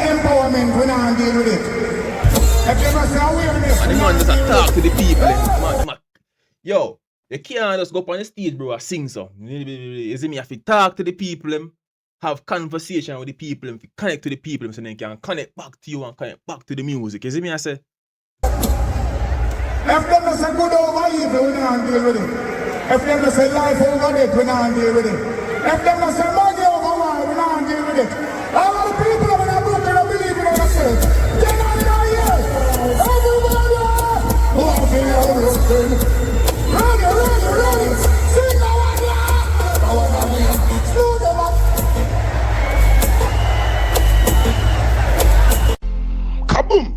empowerment, we don't deal with it. If you must say awareness, and the man just talk to the people. Man. Yo, you can't just go up on the stage, bro, and sing so. You see me, have to talk to the people, have conversation with the people, connect to the people, so they can connect back to you and connect back to the music. You see me, I say? If them not say good over evil, we don't deal with it. If them not say life over death, we don't deal with it. If them not say money over war, we don't deal with it. All of the people that are broken and believe in themselves, they're not here. Everybody, laughing and looking. Ready, sing the one, slow them up. Kaboom!